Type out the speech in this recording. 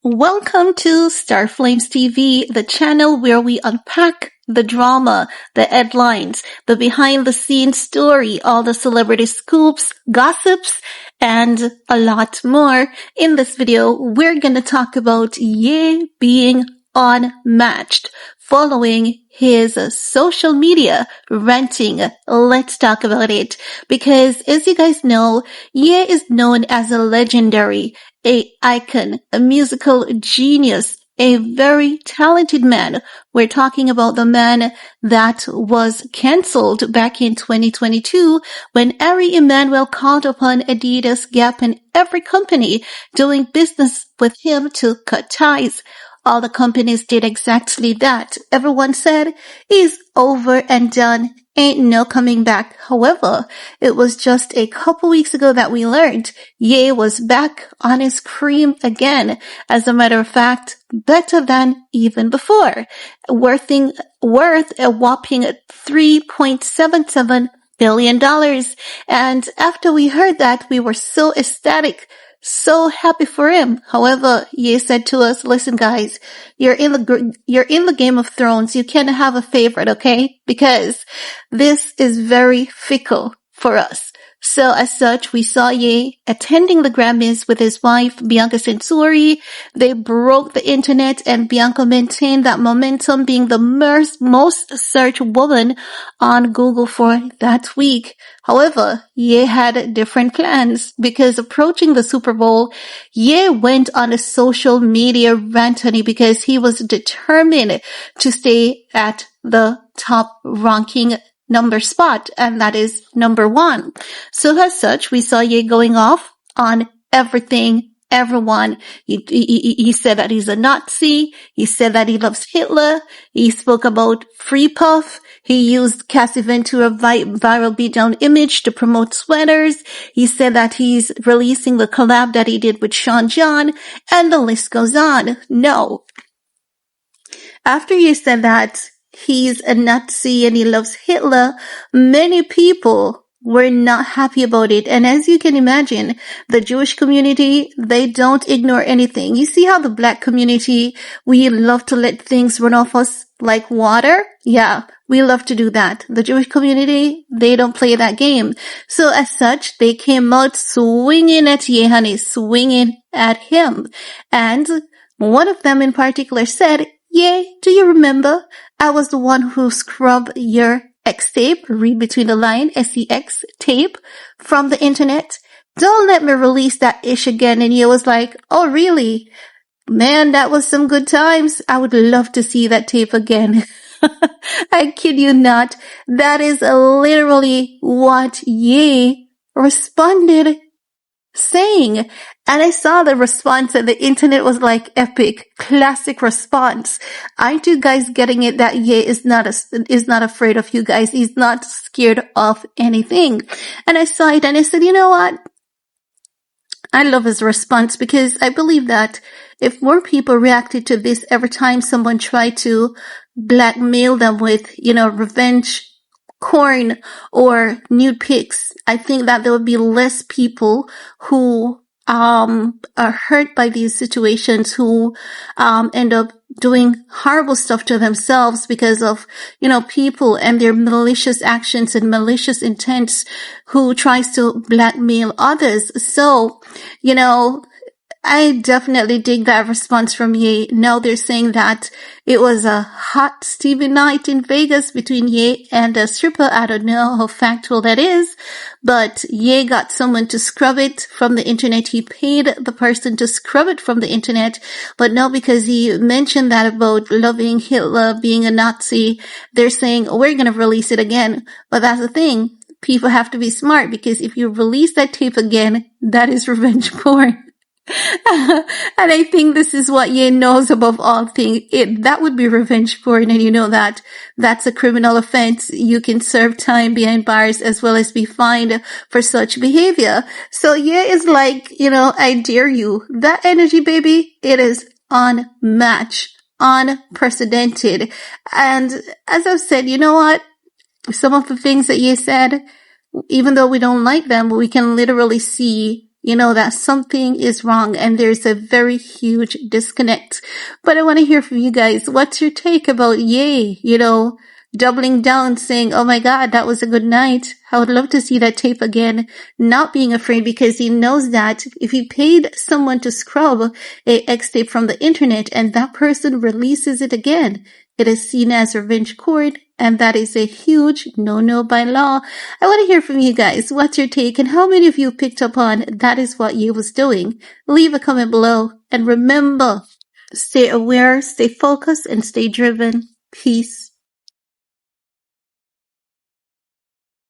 Welcome to Star Flames TV, the channel where we unpack the drama, the headlines, the behind-the-scenes story, all the celebrity scoops, gossips, and a lot more. In this video, we're gonna talk about Ye being unmatched following his social media ranting. Let's talk about it. Because as you guys know, Ye is known as a legendary, a icon, a musical genius, a very talented man. We're talking about the man that was cancelled back in 2022 when Ari Emanuel called upon Adidas, Gap, and every company doing business with him to cut ties. All the companies did exactly that. Everyone said, he's over and done. Ain't no coming back. However, it was just a couple weeks ago that we learned Ye was back on his cream again. As a matter of fact, better than even before. Worth a whopping $3.77 billion. And after we heard that, we were so ecstatic. So happy for him. However, Ye said to us, listen guys, you're in the Game of Thrones. You can't have a favorite, okay? Because this is very fickle for us. So as such, we saw Ye attending the Grammys with his wife, biancacensori. They broke the internet and Bianca maintained that momentum, being the most searched woman on Google for that week. However, Ye had different plans because approaching the Super Bowl, Ye went on a social media rant because he was determined to stay at the top ranking number spot, and that is number 1. So as such, we saw Ye going off on everything, everyone. He said that he's a Nazi. He said that he loves Hitler. He spoke about Free Puff. He used Cassie Ventura viral beatdown image to promote sweaters. He said that he's releasing the collab that he did with Sean John, and the list goes on. No. After Ye said that he's a Nazi and he loves Hitler, many people were not happy about it. And as you can imagine, the Jewish community, they don't ignore anything. You see how the black community, we love to let things run off us like water? Yeah, we love to do that. The Jewish community, they don't play that game. So as such, they came out swinging at Ye, honey, swinging at him. And one of them in particular said, Ye, do you remember? I was the one who scrubbed your X tape, read between the line, SEX tape from the internet. Don't let me release that ish again. And Ye was like, oh really? Man, that was some good times. I would love to see that tape again. I kid you not. That is literally what Ye responded saying. And I saw the response and the internet was like epic, classic response. Aren't you guys getting it that Ye is not afraid of you guys? He's not scared of anything. And I saw it and I said, you know what? I love his response because I believe that if more people reacted to this every time someone tried to blackmail them with, revenge corn or nude pics, I think that there would be less people who are hurt by these situations, who end up doing horrible stuff to themselves because of, people and their malicious actions and malicious intents who tries to blackmail others. So, I definitely dig that response from Ye. Now they're saying that it was a hot, steamy night in Vegas between Ye and a stripper. I don't know how factual that is, but Ye got someone to scrub it from the internet. He paid the person to scrub it from the internet, but now because he mentioned that about loving Hitler, being a Nazi, they're saying, oh, we're going to release it again. But that's the thing. People have to be smart because if you release that tape again, that is revenge porn. And I think this is what Ye knows above all things. That would be revenge porn, and you know that that's a criminal offense. You can serve time behind bars as well as be fined for such behavior. So Ye is like, I dare you. That energy, baby, it is unmatched, unprecedented. And as I've said, you know what? Some of the things that Ye said, even though we don't like them, we can literally see you know that something is wrong and there's a very huge disconnect. But I want to hear from you guys. What's your take about Ye, doubling down, saying, oh my God, that was a good night. I would love to see that tape again. Not being afraid because he knows that if he paid someone to scrub a X tape from the internet and that person releases it again, it is seen as revenge court, and that is a huge no-no by law. I want to hear from you guys. What's your take, and how many of you picked up on that is what Ye was doing? Leave a comment below, and remember, stay aware, stay focused, and stay driven. Peace.